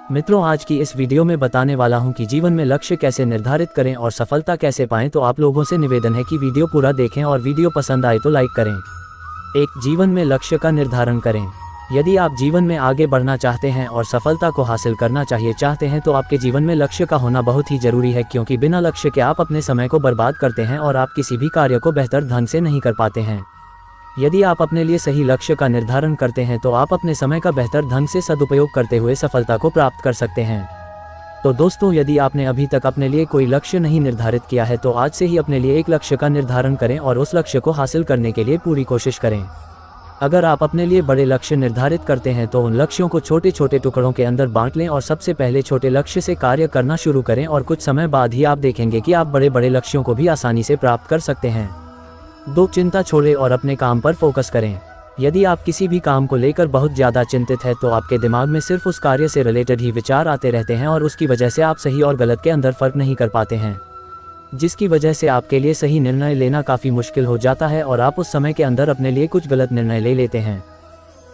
मित्रों, आज की इस वीडियो में बताने वाला हूं कि जीवन में लक्ष्य कैसे निर्धारित करें और सफलता कैसे पाएं। तो आप लोगों से निवेदन है कि वीडियो पूरा देखें और वीडियो पसंद आए तो लाइक करें। एक, जीवन में लक्ष्य का निर्धारण करें। यदि आप जीवन में आगे बढ़ना चाहते हैं और सफलता को हासिल करना चाहते हैं तो आपके जीवन में लक्ष्य का होना बहुत ही जरूरी है, क्योंकि बिना लक्ष्य के आप अपने समय को बर्बाद करते हैं और आप किसी भी कार्य को बेहतर ढंग से नहीं कर पाते हैं। यदि आप अपने लिए सही लक्ष्य का निर्धारण करते हैं तो आप अपने समय का बेहतर ढंग से सदुपयोग करते हुए सफलता को प्राप्त कर सकते हैं। तो दोस्तों, यदि आपने अभी तक अपने लिए कोई लक्ष्य नहीं निर्धारित किया है तो आज से ही अपने लिए एक लक्ष्य का निर्धारण करें और उस लक्ष्य को हासिल करने के लिए पूरी कोशिश करें। अगर आप अपने लिए बड़े लक्ष्य निर्धारित करते हैं तो उन लक्ष्यों को छोटे छोटे टुकड़ों के अंदर बांट लें और सबसे पहले छोटे लक्ष्य से कार्य करना शुरू करें और कुछ समय बाद ही आप देखेंगे कि आप बड़े बड़े लक्ष्यों को भी आसानी से प्राप्त कर सकते हैं। 2, चिंता छोड़ें और अपने काम पर फोकस करें। यदि आप किसी भी काम को लेकर बहुत ज़्यादा चिंतित है तो आपके दिमाग में सिर्फ उस कार्य से रिलेटेड ही विचार आते रहते हैं और उसकी वजह से आप सही और गलत के अंदर फर्क नहीं कर पाते हैं, जिसकी वजह से आपके लिए सही निर्णय लेना काफ़ी मुश्किल हो जाता है और आप उस समय के अंदर अपने लिए कुछ गलत निर्णय ले लेते हैं,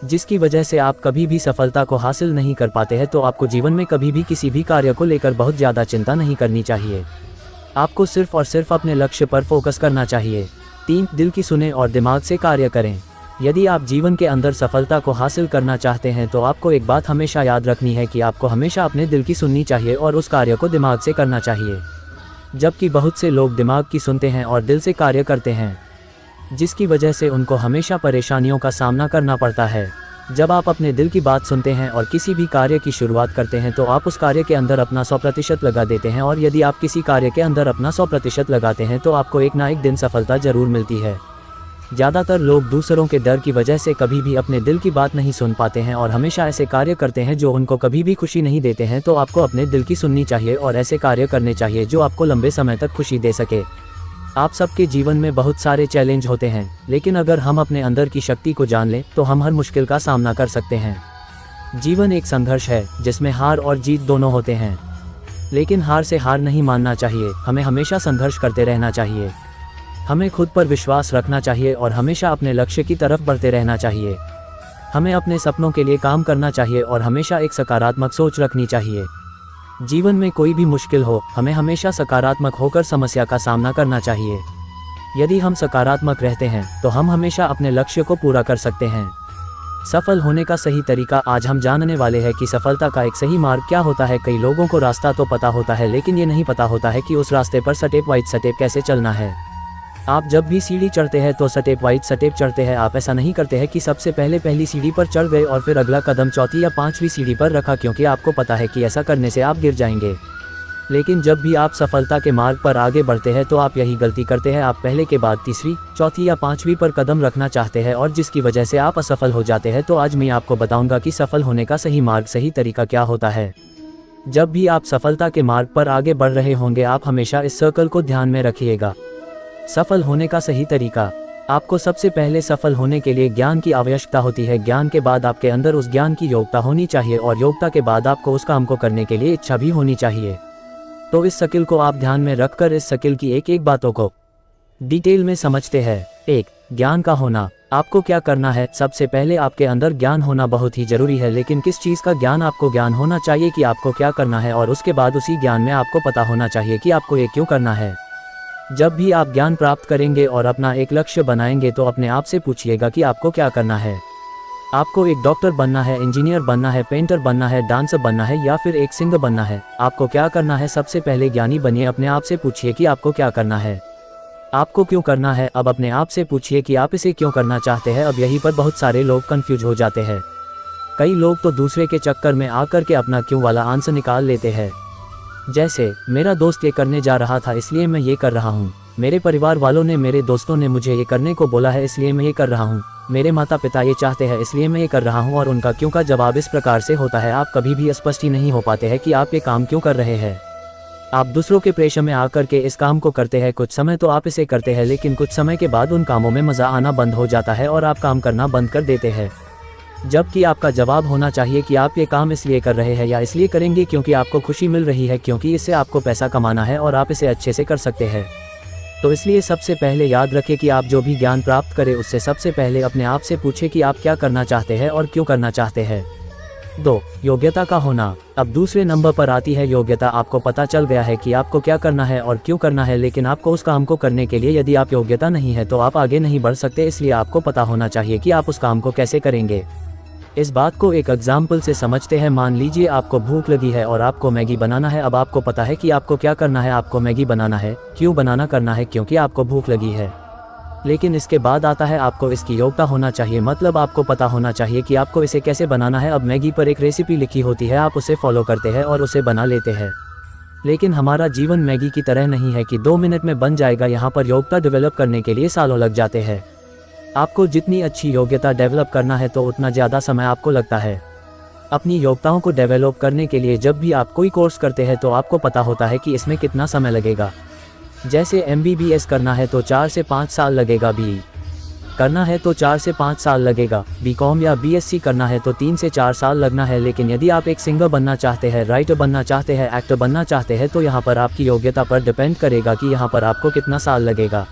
जिसकी वजह से आप कभी भी सफलता को हासिल नहीं कर पाते हैं। तो आपको जीवन में कभी भी किसी भी कार्य को लेकर बहुत ज़्यादा चिंता नहीं करनी चाहिए। आपको सिर्फ और सिर्फ अपने लक्ष्य पर फोकस करना चाहिए। 3, दिल की सुने और दिमाग से कार्य करें। यदि आप जीवन के अंदर सफलता को हासिल करना चाहते हैं तो आपको एक बात हमेशा याद रखनी है कि आपको हमेशा अपने दिल की सुननी चाहिए और उस कार्य को दिमाग से करना चाहिए, जबकि बहुत से लोग दिमाग की सुनते हैं और दिल से कार्य करते हैं, जिसकी वजह से उनको हमेशा परेशानियों का सामना करना पड़ता है। जब आप अपने दिल की बात सुनते हैं और किसी भी कार्य की शुरुआत करते हैं तो आप उस कार्य के अंदर अपना 100% लगा देते हैं, और यदि आप किसी कार्य के अंदर अपना 100% लगाते हैं तो आपको एक ना एक दिन सफलता जरूर मिलती है। ज़्यादातर लोग दूसरों के डर की वजह से कभी भी अपने दिल की बात नहीं सुन पाते हैं और हमेशा ऐसे कार्य करते हैं जो उनको कभी भी खुशी नहीं देते हैं। तो आपको अपने दिल की सुननी चाहिए और ऐसे कार्य करने चाहिए जो आपको लंबे समय तक खुशी दे सके। आप सबके जीवन में बहुत सारे चैलेंज होते हैं, लेकिन अगर हम अपने अंदर की शक्ति को जान लें तो हम हर मुश्किल का सामना कर सकते हैं। जीवन एक संघर्ष है जिसमें हार और जीत दोनों होते हैं, लेकिन हार से हार नहीं मानना चाहिए। हमें हमेशा संघर्ष करते रहना चाहिए। हमें खुद पर विश्वास रखना चाहिए और हमेशा अपने लक्ष्य की तरफ बढ़ते रहना चाहिए। हमें अपने सपनों के लिए काम करना चाहिए और हमेशा एक सकारात्मक सोच रखनी चाहिए। जीवन में कोई भी मुश्किल हो, हमें हमेशा सकारात्मक होकर समस्या का सामना करना चाहिए। यदि हम सकारात्मक रहते हैं तो हम हमेशा अपने लक्ष्य को पूरा कर सकते हैं। सफल होने का सही तरीका आज हम जानने वाले हैं कि सफलता का एक सही मार्ग क्या होता है। कई लोगों को रास्ता तो पता होता है, लेकिन ये नहीं पता होता है कि उस रास्ते पर स्टेप बाय स्टेप कैसे चलना है। आप जब भी सीढ़ी चढ़ते हैं तो स्टेप बाय स्टेप चढ़ते हैं। आप ऐसा नहीं करते हैं कि सबसे पहले पहली सीढ़ी पर चढ़ गए और फिर अगला कदम चौथी या 5वीं सीढ़ी पर रखा, क्योंकि आपको पता है कि ऐसा करने से आप गिर जाएंगे। लेकिन जब भी आप सफलता के मार्ग पर आगे बढ़ते हैं तो आप यही गलती करते हैं। आप पहले के बाद तीसरी, चौथी या 5वीं पर कदम रखना चाहते हैं और जिसकी वजह से आप असफल हो जाते हैं। तो आज मैं आपको बताऊंगा कि सफल होने का सही मार्ग, सही तरीका क्या होता है। जब भी आप सफलता के मार्ग पर आगे बढ़ रहे होंगे, आप हमेशा इस सर्कल को ध्यान में रखिएगा। सफल होने का सही तरीका। आपको सबसे पहले सफल होने के लिए ज्ञान की आवश्यकता होती है। ज्ञान के बाद आपके अंदर उस ज्ञान की योग्यता होनी चाहिए और योग्यता के बाद आपको उस काम को करने के लिए इच्छा भी होनी चाहिए। तो इस स्किल को आप ध्यान में रखकर इस स्किल की एक एक बातों को डिटेल में समझते हैं। 1, ज्ञान का होना। आपको क्या करना है? सबसे पहले आपके अंदर ज्ञान होना बहुत ही जरूरी है, लेकिन किस चीज़ का ज्ञान? आपको ज्ञान होना चाहिए कि आपको क्या करना है, और उसके बाद उसी ज्ञान में आपको पता होना चाहिए कि आपको ये क्यों करना है। जब भी आप ज्ञान प्राप्त करेंगे और अपना एक लक्ष्य बनाएंगे तो अपने आप से पूछिएगा कि आपको क्या करना है। आपको एक डॉक्टर बनना है, इंजीनियर बनना है, पेंटर बनना है, डांसर बनना है या फिर एक सिंगर बनना है? आपको क्या करना है? सबसे पहले ज्ञानी बनिए। अपने आप से पूछिए कि आपको क्या करना है, आपको क्यों करना है। अब अपने आप से पूछिए कि आप इसे क्यों करना चाहते हैं। अब यहीं पर बहुत सारे लोग कंफ्यूज हो जाते हैं। कई लोग तो दूसरे के चक्कर में आकर के अपना क्यों वाला आंसर निकाल लेते हैं। जैसे, मेरा दोस्त ये करने जा रहा था इसलिए मैं ये कर रहा हूँ, मेरे परिवार वालों ने, मेरे दोस्तों ने मुझे ये करने को बोला है इसलिए मैं ये कर रहा हूँ, मेरे माता पिता ये चाहते हैं इसलिए मैं ये कर रहा हूँ। और उनका क्यों का जवाब इस प्रकार से होता है। आप कभी भी स्पष्ट ही नहीं हो पाते हैं कि आप ये काम क्यों कर रहे हैं। आप दूसरों के प्रेशर में आकर के इस काम को करते हैं। कुछ समय तो आप इसे करते हैं, लेकिन कुछ समय के बाद उन कामों में मज़ा आना बंद हो जाता है और आप काम करना बंद कर देते हैं। जबकि आपका जवाब होना चाहिए कि आप ये काम इसलिए कर रहे हैं या इसलिए करेंगे क्योंकि आपको खुशी मिल रही है, क्योंकि इससे आपको पैसा कमाना है और आप इसे अच्छे से कर सकते हैं। तो इसलिए सबसे पहले याद रखें कि आप जो भी ज्ञान प्राप्त करें उससे सबसे पहले अपने आप से पूछें कि आप क्या करना चाहते हैं और क्यों करना चाहते हैं। 2. योग्यता का होना। अब दूसरे नंबर पर आती है योग्यता। आपको पता चल गया है कि आपको क्या करना है और क्यों करना है, लेकिन आपको उस काम को करने के लिए यदि आप योग्यता नहीं है तो आप आगे नहीं बढ़ सकते। इसलिए आपको पता होना चाहिए कि आप उस काम को कैसे करेंगे। इस बात को एक एग्जाम्पल से समझते हैं। मान लीजिए आपको भूख लगी है और आपको मैगी बनाना है। अब आपको पता है कि आपको क्या करना है, आपको मैगी बनाना है। क्यों बनाना करना है? क्योंकि आपको भूख लगी है। लेकिन इसके बाद आता है आपको इसकी योग्यता होना चाहिए, मतलब आपको पता होना चाहिए कि आपको इसे कैसे बनाना है। अब मैगी पर एक रेसिपी लिखी होती है, आप उसे फॉलो करते हैं और उसे बना लेते हैं। लेकिन हमारा जीवन मैगी की तरह नहीं है कि 2 मिनट में बन जाएगा। यहाँ पर योग्यता डेवलप करने के लिए सालों लग जाते हैं। आपको जितनी अच्छी योग्यता डेवलप करना है तो उतना ज़्यादा समय आपको लगता है। अपनी योग्यताओं को डेवलप करने के लिए जब भी आप कोई कोर्स करते हैं तो आपको पता होता है कि इसमें कितना समय लगेगा। जैसे MBBS करना है तो 4 से 5 साल लगेगा, BE करना है तो 4 से 5 साल लगेगा, BCom या BSc करना है तो 3 से 4 साल लगना है। लेकिन यदि आप एक सिंगर बनना चाहते हैं, राइटर बनना चाहते हैं, एक्टर बनना चाहते हैं तो यहाँ पर आपकी योग्यता पर डिपेंड करेगा कि यहाँ पर आपको कितना साल लगेगा।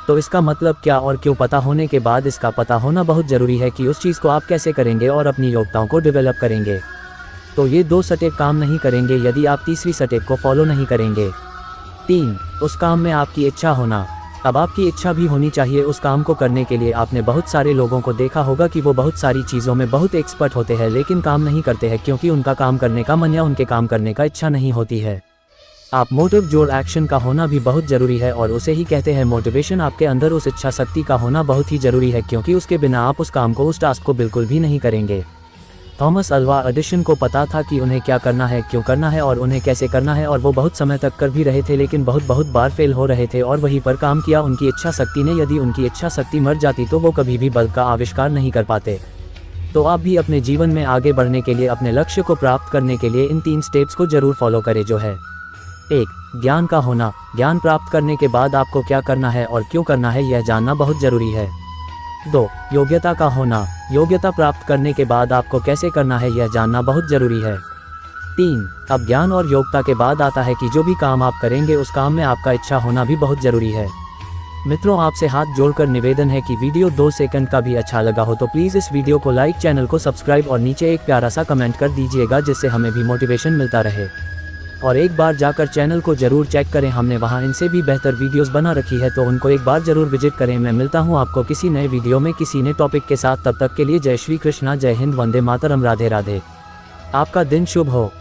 तो इसका मतलब क्या और क्यों पता होने के बाद इसका पता होना बहुत ज़रूरी है कि उस चीज़ को आप कैसे करेंगे और अपनी योग्यताओं को डेवलप करेंगे। तो ये 2 स्टेप काम नहीं करेंगे यदि आप तीसरी स्टेप को फॉलो नहीं करेंगे। 3. उस काम में आपकी इच्छा होना। अब आपकी इच्छा भी होनी चाहिए उस काम को करने के लिए। आपने बहुत सारे लोगों को देखा होगा कि वो बहुत सारी चीज़ों में बहुत एक्सपर्ट होते हैं लेकिन काम नहीं करते हैं क्योंकि उनका काम करने का मन या उनके काम करने का इच्छा नहीं होती है। आप मोटिव जोड़ एक्शन का होना भी बहुत ज़रूरी है और उसे ही कहते हैं मोटिवेशन। आपके अंदर उस इच्छा शक्ति का होना बहुत ही ज़रूरी है क्योंकि उसके बिना आप उस काम को, उस टास्क को बिल्कुल भी नहीं करेंगे। थॉमस अल्वा एडिसन को पता था कि उन्हें क्या करना है, क्यों करना है और उन्हें कैसे करना है, और वो बहुत समय तक कर भी रहे थे लेकिन बहुत बार फेल हो रहे थे और वहीं पर काम किया उनकी इच्छा शक्ति ने। यदि उनकी इच्छा शक्ति मर जाती तो वो कभी भी बल्ब का आविष्कार नहीं कर पाते। तो आप भी अपने जीवन में आगे बढ़ने के लिए, अपने लक्ष्य को प्राप्त करने के लिए इन 3 स्टेप्स को जरूर फॉलो करें, जो है 1. ज्ञान का होना। ज्ञान प्राप्त करने के बाद आपको क्या करना है और क्यों करना है यह जानना बहुत ज़रूरी है। 2. योग्यता का होना। योग्यता प्राप्त करने के बाद आपको कैसे करना है यह जानना बहुत ज़रूरी है। 3. अब ज्ञान और योग्यता के बाद आता है कि जो भी काम आप करेंगे उस काम में आपका इच्छा होना भी बहुत ज़रूरी है। मित्रों, आपसे हाथ जोड़कर निवेदन है कि वीडियो 2 सेकंड का भी अच्छा लगा हो तो प्लीज़ इस वीडियो को लाइक, चैनल को सब्सक्राइब और नीचे एक प्यारा सा कमेंट कर दीजिएगा जिससे हमें भी मोटिवेशन मिलता रहे। और एक बार जाकर चैनल को ज़रूर चेक करें, हमने वहां इनसे भी बेहतर वीडियोस बना रखी है तो उनको एक बार ज़रूर विजिट करें। मैं मिलता हूं आपको किसी नए वीडियो में किसी नए टॉपिक के साथ। तब तक के लिए जय श्री कृष्णा, जय हिंद, वंदे मातरम, राधे राधे। आपका दिन शुभ हो।